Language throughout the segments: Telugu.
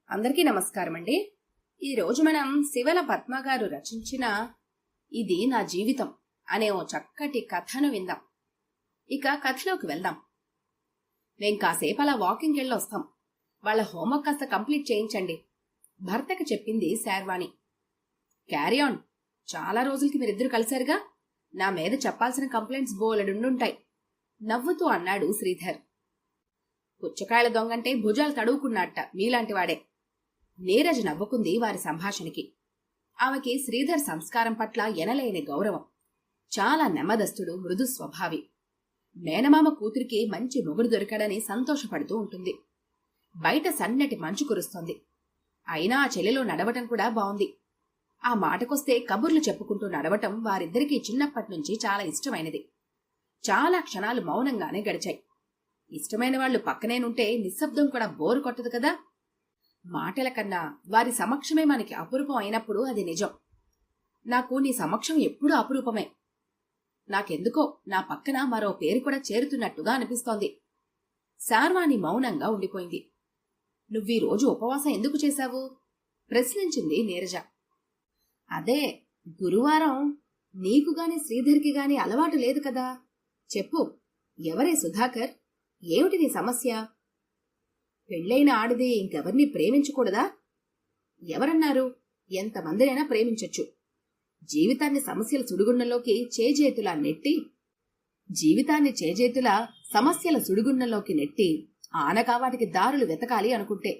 అందరికీ నమస్కారం అండి. ఈరోజు మనం శివల పద్మ గారు రచించిన ఇది నా జీవితం అనే ఓ చక్కటి కథను విందాం. ఇక కథలోకి వెళ్దాం. మేం కాసేపు అలా వాకింగ్ వెళ్ళొస్తాం. వాళ్ళ హోంవర్క్ కాస్త కంప్లీట్ చేయించండి, భర్తకు చెప్పింది శార్వాణి. క్యారీ ఆన్, చాలా రోజులకి మీరిద్దరు కలిశారుగా, నా మీద చెప్పాల్సిన కంప్లైంట్స్ బోలెడుండుంటాయి నవ్వుతూ అన్నాడు శ్రీధర్. పుచ్చకాయల దొంగంటే భుజాలు తడువుకున్నట్ట మీలాంటి వాడే. నీరజ్ నవ్వుకుంది వారి సంభాషణకి. ఆమెకి శ్రీధర్ సంస్కారం పట్ల ఎనలేని గౌరవం. చాలా నెమ్మదస్తుడు, మృదు స్వభావి. మేనమామ కూతురికి మంచి మొగుడు దొరికాడని సంతోషపడుతూ ఉంటుంది. బయట సన్నటి మంచు కురుస్తోంది. అయినా ఆ చెల్లెలో నడవటం కూడా బావుంది. ఆ మాటకొస్తే కబుర్లు చెప్పుకుంటూ నడవటం వారిద్దరికీ చిన్నప్పటినుంచి చాలా ఇష్టమైనది. చాలా క్షణాలు మౌనంగానే గడిచాయి. ఇష్టమైన వాళ్లు పక్కనేనుంటే నిశ్శబ్దం కూడా బోరు కొట్టదు కదా. మాటల కన్నా వారి సమక్షమే మనకి అపురూపం అయినప్పుడు అది నిజం. నాకు నీ సమక్షం ఎప్పుడూ అపురూపమే. నాకెందుకో నా పక్కన మరో పేరు కూడా చేరుతున్నట్టుగా అనిపిస్తోంది. శార్వాణి మౌనంగా ఉండిపోయింది. నువ్వీ రోజు ఉపవాసం ఎందుకు చేశావు? ప్రశ్నించింది నీరజ. అదే, గురువారం నీకుగాని శ్రీధర్కి గాని అలవాటు లేదు కదా. చెప్పు, ఎవరే సుధాకర్? ఏమిటి నీ సమస్య? పెళ్లైన ఆడిది ఇంకెవర్నీ ప్రేమించకూడదా? ఎవరన్నారు? ఎంతమందినైనా ప్రేమించొచ్చు. జీవితాన్ని సమస్యల సుడిగుండంలోకి నెట్టి ఆనకా వాటికి దారులు వెతకాలి అనుకుంటే.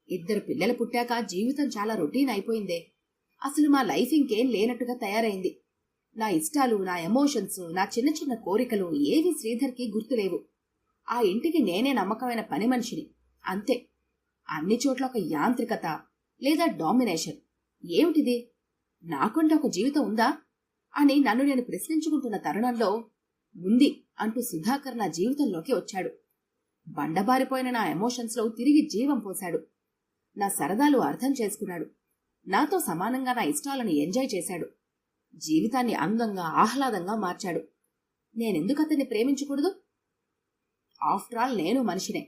ఇద్దరు పిల్లలు పుట్టాక జీవితం చాలా రొటీన్ అయిపోయిందే. అసలు మా లైఫ్ ఇంకేం లేనట్టుగా తయారైంది. నా ఇష్టాలు, నా ఎమోషన్స్, నా చిన్న చిన్న కోరికలు ఏవి శ్రీధర్కి గుర్తులేవు. ఆ ఇంటికి నేనే నమ్మకమైన పని మనిషిని, అంతే. అన్ని చోట్ల ఒక యాంత్రికత లేదా డామినేషన్. ఏమిటిది? నాకంటే ఒక జీవితం ఉందా అని నన్ను నేను ప్రశ్నించుకుంటున్న తరుణంలో ఉంది అంటూ సుధాకర్ నా జీవితంలోకి వచ్చాడు. బండబారిపోయిన నా ఎమోషన్స్ లో తిరిగి జీవం పోశాడు. నా సరదాలు అర్థం చేసుకున్నాడు. నాతో సమానంగా నా ఇష్టాలను ఎంజాయ్ చేశాడు. జీవితాన్ని అందంగా, ఆహ్లాదంగా మార్చాడు. నేనెందుకు అతన్ని ప్రేమించకూడదు? ఆఫ్టర్ ఆల్ నేను మనిషినే.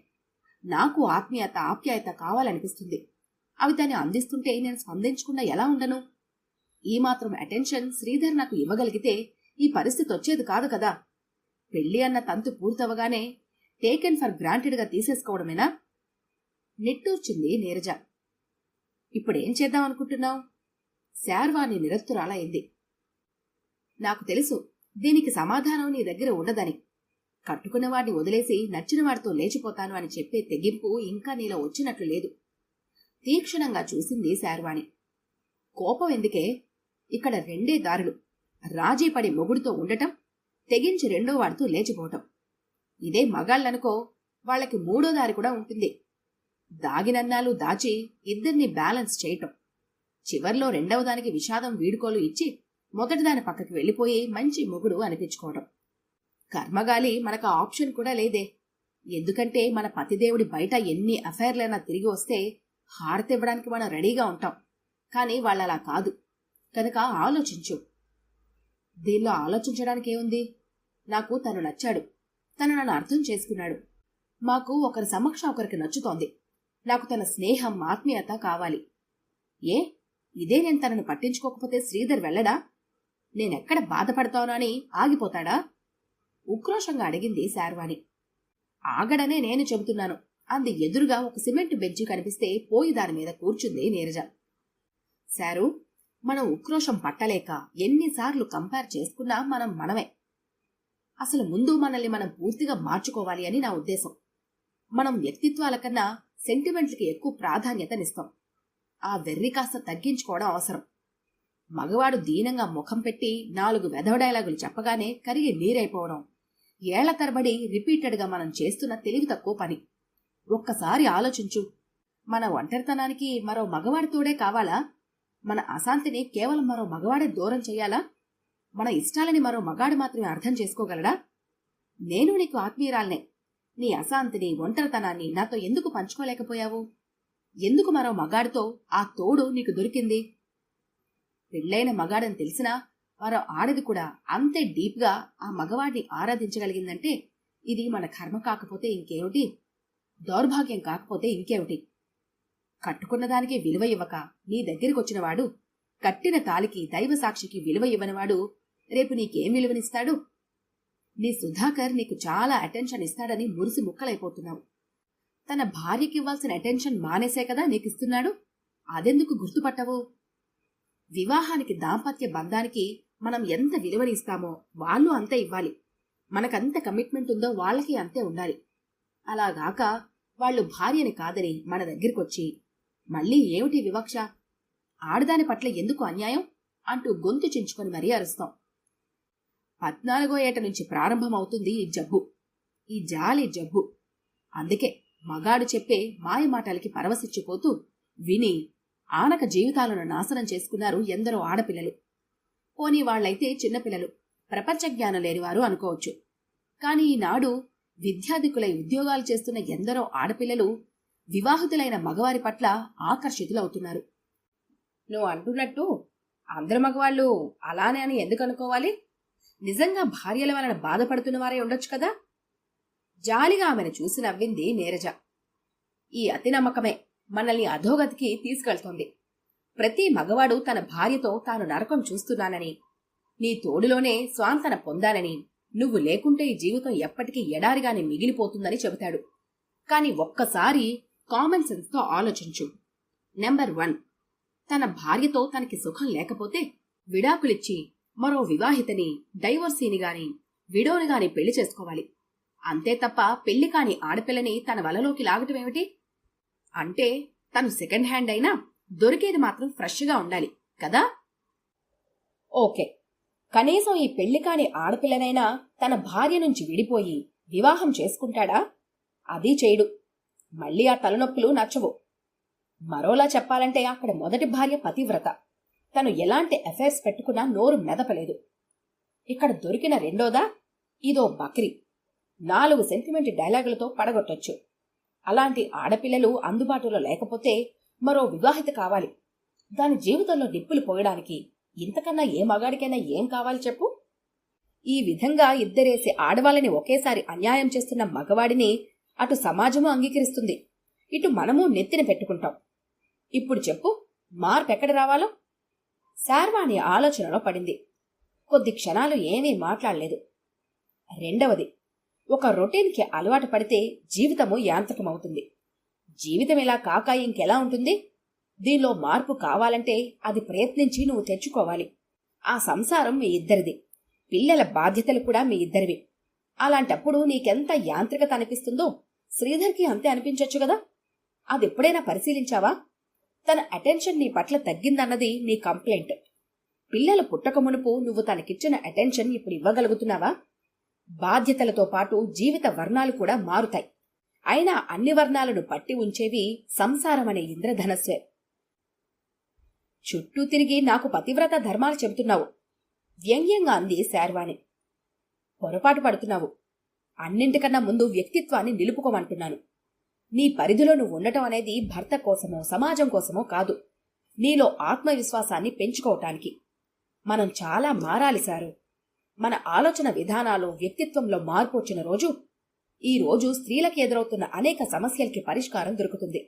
నాకు ఆత్మీయత, ఆప్యాయత కావాలనిపిస్తుంది. అవి దాన్ని అందిస్తుంటే నేను స్పందించకుండా ఎలా ఉండను? ఈ మాత్రం అటెన్షన్ శ్రీధర్ నాకు ఇవ్వగలిగితే ఈ పరిస్థితి వచ్చేది కాదు కదా. పెళ్లి అన్న తంతు పూర్తవగానే టేకెన్ ఫర్ గ్రాంటెడ్ గా తీసేసుకోవడమేనా? నిట్టూర్చింది నీరజ. ఇప్పుడేం చేద్దాం అనుకుంటున్నావు? శార్వాణి నిరస్తురాలైంది. నాకు తెలుసు దీనికి సమాధానం నీ దగ్గర ఉండదని. కట్టుకున్నవాడిని వదిలేసి నచ్చినవాడితో లేచిపోతాను అని చెప్పే తెగింపు ఇంకా నీలో వచ్చినట్లు లేదు. తీక్షణంగా చూసింది శార్వాణి. కోపం ఎందుకే? ఇక్కడ రెండే దారులు. రాజీపడి మొగుడుతో ఉండటం, తెగించి రెండో వాడితో లేచిపోవటం. ఇదే మగాళ్ళనుకో, వాళ్ళకి మూడో దారి కూడా ఉంటుంది. దాగినన్నాలు దాచి ఇద్దరిని బ్యాలెన్స్ చేయటం. చివర్లో రెండవ దానికి విషాదం వీడుకోలు ఇచ్చి మొదటిదాని పక్కకి వెళ్లిపోయి మంచి మొగుడు అనిపించుకోవడం. కర్మగాలి మనకు ఆప్షన్ కూడా లేదే. ఎందుకంటే మన పతిదేవుడి బయట ఎన్ని అఫైర్లైనా తిరిగి వస్తే హారతివ్వడానికి మనం రెడీగా ఉంటాం. కానీ వాళ్ళలా కాదు. కనుక ఆలోచించు. దీనిలో ఆలోచించడానికి ఏముంది? నాకు తను నచ్చాడు. తను నన్ను అర్థం చేసుకున్నాడు. మాకు ఒకరి సమక్షం ఒకరికి నచ్చుతోంది. నాకు తన స్నేహం, ఆత్మీయత కావాలి. ఏ, ఇదే నేను తనను పట్టించుకోకపోతే శ్రీధర్ వెళ్ళడా? నేనెక్కడ బాధపడతానో అని ఆగిపోతాడా? ఉక్రోషంగా అడిగింది శార్వాణి. ఆగడనే నేను చెబుతున్నాను అంది ఎదురుగా ఒక సిమెంట్ బెంచి కనిపిస్తే పోయి దాని మీద కూర్చుంది నీరజ. శారు, మనం ఉక్రోషం పట్టలేక ఎన్నిసార్లు కంపేర్ చేసుకున్నా మనం మనమే. అసలు ముందు మనల్ని మనం పూర్తిగా మార్చుకోవాలి అని నా ఉద్దేశం. మనం వ్యక్తిత్వాల కన్నా సెంటిమెంట్లకి ఎక్కువ ప్రాధాన్యతనిస్తాం. ఆ వెర్రి కాస్త తగ్గించుకోవడం అవసరం. మగవాడు దీనంగా ముఖం పెట్టి 4 వెధవ డైలాగులు చెప్పగానే కరిగి నీరైపోవడం ఏళ్ల తరబడి రిపీటెడ్ గా మనం చేస్తున్న తెలివి తక్కువ పని. ఒక్కసారి ఆలోచించు. మన ఒంటరితనానికి మరో మగవాడితోడే కావాలా? మన అశాంతిని కేవలం మరో మగవాడే దూరం చెయ్యాలా? మన ఇష్టాలని మరో మగాడు మాత్రమే అర్థం చేసుకోగలడా? నేను నీకు ఆత్మీయురాల్నే. నీ అశాంతిని, ఒంటరితనాన్ని నాతో ఎందుకు పంచుకోలేకపోయావు? ఎందుకు మరో మగాడితో ఆ తోడు నీకు దొరికింది? పెళ్లైన మగాడని తెలిసినా మరో ఆడది కూడా అంతే డీప్ గా ఆ మగవాడిని ఆరాధించగలిగిందంటే ఇది మన కర్మ కాకపోతే ఇంకేమిటి? దౌర్భాగ్యం కాకపోతే ఇంకేమిటి? కట్టుకున్న దానికి విలువ ఇవ్వక నీ దగ్గరికొచ్చినవాడు, కట్టిన తాలికి దైవసాక్షికి విలువ ఇవ్వనివాడు రేపు నీకేం విలువనిస్తాడు? నీ సుధాకర్ నీకు చాలా అటెన్షన్ ఇస్తాడని మురిసి ముక్కలైపోతున్నావు. తన భార్యకివ్వాల్సిన అటెన్షన్ మానేసే కదా నీకిస్తున్నాడు. అదెందుకు గుర్తుపట్టవు? వివాహానికి, దాంపత్య బంధానికి మనం ఎంత విలువనిస్తామో వాళ్ళు అంతే ఇవ్వాలి. మనకంత కమిట్మెంట్ ఉందో వాళ్ళకి అంతే ఉండాలి. అలాగాక వాళ్ళు భార్యని కాదని మన దగ్గరికొచ్చి మళ్ళీ ఏమిటి వివక్ష, ఆడదాని పట్ల ఎందుకు అన్యాయం అంటూ గొంతు చించుకొని మరీ అరుస్తాం. 14వ ఏట నుంచి ప్రారంభమవుతుంది ఈ జబ్బు, ఈ జాలి జబ్బు. అందుకే మగాడు చెప్పే మాయమాటలకి పరవశిచ్చిపోతూ విని ఆనక జీవితాలను నాశనం చేసుకున్నారు ఎందరో ఆడపిల్లలు. పోనీ వాళ్లైతే చిన్నపిల్లలు, ప్రపంచ జ్ఞానం లేనివారు అనుకోవచ్చు. కాని ఈనాడు విద్యాధికులై ఉద్యోగాలు చేస్తున్న ఎందరో ఆడపిల్లలు వివాహితులైన మగవారి పట్ల ఆకర్షితులవుతున్నారు. నువ్వు అంటున్నట్టు అందరు మగవాళ్ళు అలానే అని ఎందుకు అనుకోవాలి? నిజంగా భార్యల వలన బాధపడుతున్న వారే ఉండొచ్చు కదా. జాలిగా ఆమెను చూసి నవ్వింది నీరజ. ఈ అతి నమ్మకమే మనల్ని అధోగతికి తీసుకెళ్తోంది. ప్రతి మగవాడు తన భార్యతో తాను నరకం చూస్తున్నానని, నీ తోడులోనే స్వాంతన పొందానని, నువ్వు లేకుంటే ఈ జీవితం ఎప్పటికీ ఎడారిగానే మిగిలిపోతుందని చెబుతాడు. కాని ఒక్కసారి కామన్ సెన్స్తో ఆలోచించు. నెంబర్ 1, తన భార్యతో తనకి సుఖం లేకపోతే విడాకులిచ్చి మరో వివాహితని, డైవోర్సీని గాని, విడోని గాని పెళ్లి చేసుకోవాలి. అంతే తప్ప పెళ్లి కాని ఆడపిల్లని తన వలలోకి లాగటమేమిటి? అంటే తను సెకండ్ హ్యాండ్ అయినా దొరికేది మాత్రం ఫ్రెష్గా ఉండాలి కదా. ఓకే, కనీసం ఈ పెళ్లి కాని ఆడపిల్లనైనా తన భార్య నుంచి విడిపోయి వివాహం చేసుకుంటాడా? అది చేయడు. మళ్ళీ ఆ తలనొప్పులు నచ్చవు. మరోలా చెప్పాలంటే అక్కడ మొదటి భార్య పతివ్రత, తను ఎలాంటి అఫైర్స్ పెట్టుకున్నా నోరు మెదపలేదు. ఇక్కడ దొరికిన రెండోదా ఇదో బక్రీ, 4 సెంటిమెంట్ డైలాగులతో పడగొట్టొచ్చు. అలాంటి ఆడపిల్లలు అందుబాటులో లేకపోతే మరో వివాహిత కావాలి. దాని జీవితంలో నిప్పులు పోయడానికి ఇంతకన్నా ఏ మగాడికైనా ఏం కావాలి చెప్పు? ఈ విధంగా ఇద్దరేసి ఆడవాళ్ళని ఒకేసారి అన్యాయం చేస్తున్న మగవాడిని అటు సమాజము అంగీకరిస్తుంది, ఇటు మనము నెత్తిన పెట్టుకుంటాం. ఇప్పుడు చెప్పు, మార్పెక్కడ రావాలో? శార్వాణి ఆలోచనలో పడింది. కొద్ది క్షణాలు ఏమీ మాట్లాడలేదు. రెండవది, ఒక రొటీన్కి అలవాటు పడితే జీవితము యాంత్రికమవుతుంది. జీవితం ఇలా కాక ఇంకెలా ఉంటుంది? దీనిలో మార్పు కావాలంటే అది ప్రయత్నించి నువ్వు తెచ్చుకోవాలి. ఆ సంసారం మీ ఇద్దరిది, పిల్లల బాధ్యతలు కూడా మీ ఇద్దరివి. అలాంటప్పుడు నీకెంత యాంత్రికత అనిపిస్తుందో శ్రీధర్కి అంతే అనిపించొచ్చు కదా. అదెప్పుడైనా పరిశీలించావా? తన అటెన్షన్ నీ పట్ల తగ్గిందన్నది నీ కంప్లైంట్. పిల్లలు పుట్టక మునుపు నువ్వు తనకిచ్చిన అటెన్షన్ ఇప్పుడు ఇవ్వగలుగుతున్నావా? బాధ్యతలతో పాటు జీవిత వర్ణాలు కూడా మారుతాయి. అయినా అన్ని వర్ణాలను పట్టి ఉంచేవి సంసారమనే ఇంద్రధనస్సే. చుట్టూ తిరిగి నాకు పతివ్రత ధర్మాలు చెబుతున్నావు, వ్యంగ్యంగా అంది శార్వాణి. పొరపాటు పడుతున్నావు. అన్నింటికన్నా ముందు వ్యక్తిత్వాన్ని నిలుపుకోమంటున్నాను. నీ పరిధిలో నువ్వు ఉండటం అనేది భర్త కోసమో సమాజం కోసమో కాదు, నీలో ఆత్మవిశ్వాసాన్ని పెంచుకోవటానికి. మనం చాలా మారాలి సారు. మన ఆలోచన విధానాలు, వ్యక్తిత్వంలో మార్పు వచ్చిన రోజు, ఈ రోజు స్త్రీలకు ఎదురవుతున్న అనేక సమస్యలకి పరిష్కారం దొరుకుతుంది.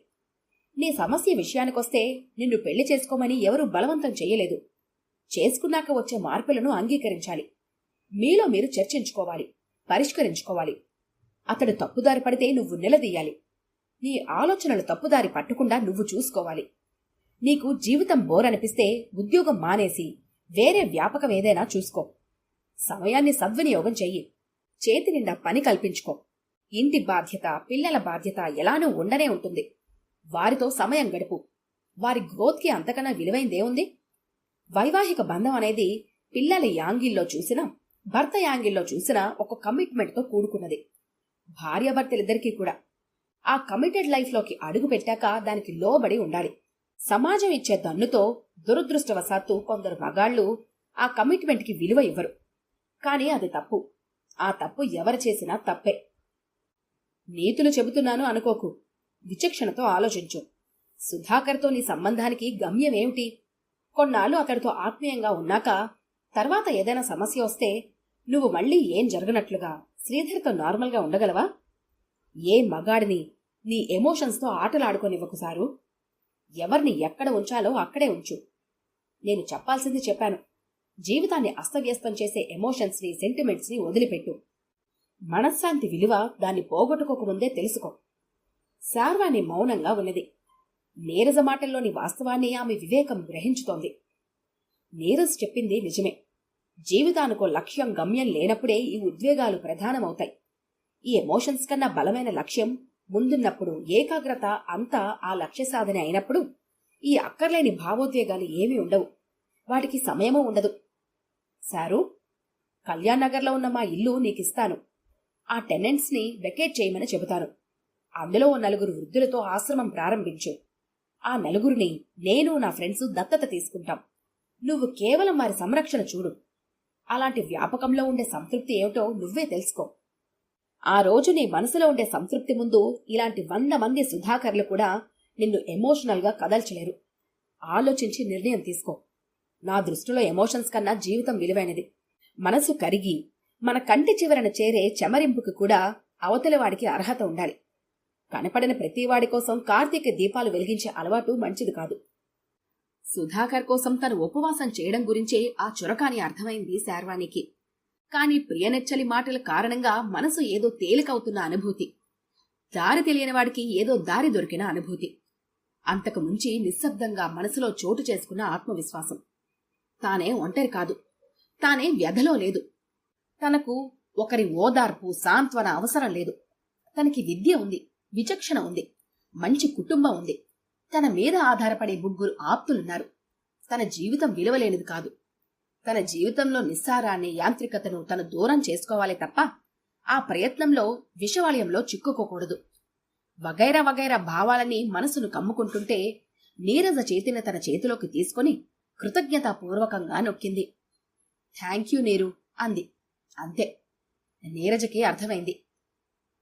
నీ సమస్య విషయానికొస్తే నిన్ను పెళ్లి చేసుకోమని ఎవరూ బలవంతం చెయ్యలేదు. చేసుకున్నాక వచ్చే మార్పులను అంగీకరించాలి. మీలో మీరు చర్చించుకోవాలి, పరిష్కరించుకోవాలి. అతడు తప్పుదారి పడితే నువ్వు నిలదీయాలి. నీ ఆలోచనలు తప్పుదారి పట్టకుండా నువ్వు చూసుకోవాలి. నీకు జీవితం బోరనిపిస్తే ఉద్యోగం మానేసి వేరే వ్యాపకం ఏదైనా చూసుకో. సమయాన్ని సద్వినియోగం చెయ్యి. చేతి నిండా పని కల్పించుకో. ఇంటి బాధ్యత, పిల్లల బాధ్యత ఎలానూ ఉండనే ఉంటుంది. వారితో సమయం గడుపు. వారి గ్రోత్కి అంతకన్నా విలువైందేముంది? వైవాహిక బంధం అనేది పిల్లల యాంగిల్లో చూసినా, భర్త యాంగిల్లో చూసినా ఒక కమిట్మెంట్తో కూడుకున్నది. భార్యాభర్తలిద్దరికీ కూడా. ఆ కమిటెడ్ లైఫ్లోకి అడుగు పెట్టాక దానికి లోబడి ఉండాలి. సమాజం ఇచ్చే దన్నుతో దురదృష్టవశాత్తు కొందరు మగాళ్లు ఆ కమిట్మెంట్కి విలువ ఇవ్వరు. కానీ అది తప్పు. ఆ తప్పు ఎవరు చేసినా తప్పే. నీతులు చెబుతున్నాను అనుకోకు. విచక్షణతో ఆలోచించు. సుధాకర్తో నీ సంబంధానికి గమ్యమేమిటి? కొన్నాళ్ళు అతడితో ఆత్మీయంగా ఉన్నాక తర్వాత ఏదైనా సమస్య వస్తే నువ్వు మళ్ళీ ఏం జరగనట్లుగా శ్రీధర్తో నార్మల్గా ఉండగలవా? ఏ మగాడిని నీ ఎమోషన్స్తో ఆటలాడుకోనివ్వకు సారు. ఎవరిని ఎక్కడ ఉంచాలో అక్కడే ఉంచు. నేను చెప్పాల్సింది చెప్పాను. జీవితాన్ని అస్తవ్యస్తం చేసే ఎమోషన్స్ని, సెంటిమెంట్స్ని వదిలిపెట్టు. మనశ్శాంతి విలువ దాన్ని పోగొట్టుకోకముందే తెలుసుకో. శార్వాణి మౌనంగా ఉన్నది. నీరజ మాటల్లోని వాస్తవాన్ని ఆమె వివేకం గ్రహించుతోంది. నీరజ్ చెప్పింది నిజమే. జీవితానికో లక్ష్యం, గమ్యం లేనప్పుడే ఈ ఉద్వేగాలు ప్రధానమవుతాయి. ఈ ఎమోషన్స్ కన్నా బలమైన లక్ష్యం ముందున్నప్పుడు, ఏకాగ్రత అంతా ఆ లక్ష్య సాధన అయినప్పుడు ఈ అక్కర్లేని భావోద్వేగాలు ఏమీ ఉండవు. వాటికి సమయమూ ఉండదు. సారు, కళ్యాణ్ నగర్లో ఉన్న మా ఇల్లు నీకిస్తాను. ఆ టెనెంట్స్ని వెకేట్ చేయమని చెబుతాను. అందులో 4 వృద్ధులతో ఆశ్రమం ప్రారంభించు. ఆ 4 నేను, నా ఫ్రెండ్స్ దత్తత తీసుకుంటాం. నువ్వు కేవలం వారి సంరక్షణ చూడు. అలాంటి వ్యాపకంలో ఉండే సంతృప్తి ఏమిటో నువ్వే తెలుసుకో. ఆ రోజు నీ మనసులో ఉండే సంతృప్తి ముందు ఇలాంటి 100 మంది సుధాకర్లు కూడా నిన్ను ఎమోషనల్గా కదల్చలేరు. ఆలోచించి నిర్ణయం తీసుకో. నా దృష్టిలో ఎమోషన్స్ కన్నా జీవితం విలువైనది. మనసు కరిగి మన కంటి చివరన చేరే చెమరింపుకు కూడా అవతలివాడికి అర్హత ఉండాలి. కనపడిన ప్రతివాడి కోసం కార్తీక దీపాలు వెలిగించే అలవాటు మంచిది కాదు. సుధాకర్ కోసం తను ఉపవాసం చేయడం గురించే ఆ చురకాని అర్థమైంది శార్వాణికి. కాని ప్రియనెచ్చలి మాటల కారణంగా మనసు ఏదో తేలికవుతున్న అనుభూతి, దారి తెలియనివాడికి ఏదో దారి దొరికిన అనుభూతి, అంతకు ముంచి నిశ్శబ్దంగా మనసులో చోటు చేసుకున్న ఆత్మవిశ్వాసం. తానే ఒంటరి కాదు, తానే వ్యధలో లేదు, తనకు ఒకరి ఓదార్పు, సాంత్వన అవసరం లేదు. తనకి విద్య ఉంది, విచక్షణ ఉంది, మంచి కుటుంబం ఉంది, తన మీద ఆధారపడే 3 ఆప్తులున్నారు. తన జీవితం విలువలేనిది కాదు. తన జీవితంలో నిస్సారాన్ని, యాంత్రికతను తను దూరం చేసుకోవాలి తప్ప ఆ ప్రయత్నంలో విషవాలయంలో చిక్కుకోకూడదు. వగైరా వగైరా భావాలని మనసును కమ్ముకుంటుంటే నీరజ చేతిని తన చేతిలోకి తీసుకుని కృతజ్ఞతాపూర్వకంగా నొక్కింది. థ్యాంక్యూ నీరు అంది. అంతే. నీరజకి అర్థమైంది.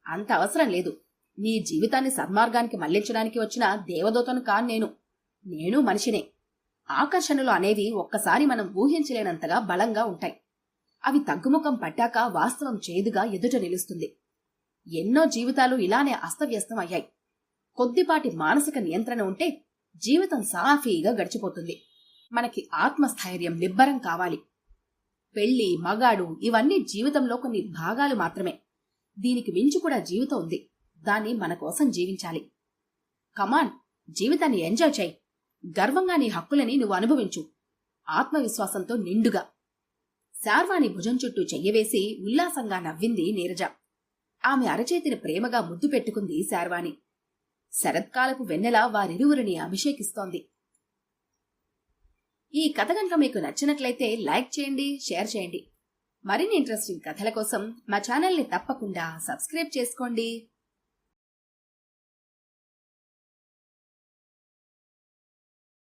అంత అవసరం లేదు. నీ జీవితాన్ని సన్మార్గానికి మళ్లించడానికి వచ్చిన దేవదూతను కాను నేను మనిషినే. ఆకర్షణలు అనేవి ఒక్కసారి మనం ఊహించలేనంతగా బలంగా ఉంటాయి. అవి తగ్గుముఖం పట్టాక వాస్తవం చేదుగా ఎదుట నిలుస్తుంది. ఎన్నో జీవితాలు ఇలానే అస్తవ్యస్తం అయ్యాయి. కొద్దిపాటి మానసిక నియంత్రణ ఉంటే జీవితం సాఫీగా గడిచిపోతుంది. మనకి ఆత్మస్థైర్యం, నిబ్బరం కావాలి. పెళ్లి, మగాడు ఇవన్నీ జీవితంలో కొన్ని భాగాలు మాత్రమే. దీనికి మించి కూడా జీవితం ఉంది. దాన్ని మన కోసం జీవించాలి. కమాన్, జీవితాన్ని ఎంజాయ్ చేయి. గర్వంగా నీ హక్కులని నువ్వు అనుభవించు. ఆత్మవిశ్వాసంతో నిండుగా. శార్వాణి భుజం చుట్టూ చెయ్యవేసి ఉల్లాసంగా నవ్వింది నీరజ. ఆమె అరచేతిని ప్రేమగా ముద్దు పెట్టుకుంది శార్వాణి. శరత్కాలపు వెన్నెల వారిరువురిని అభిషేకిస్తోంది. ఈ కథ కనుక మీకు నచ్చినట్లయితే లైక్ చేయండి, షేర్ చేయండి. మరిన్ని ఇంట్రెస్టింగ్ కథల కోసం మా ఛానల్ని తప్పకుండా సబ్స్క్రైబ్ చేసుకోండి.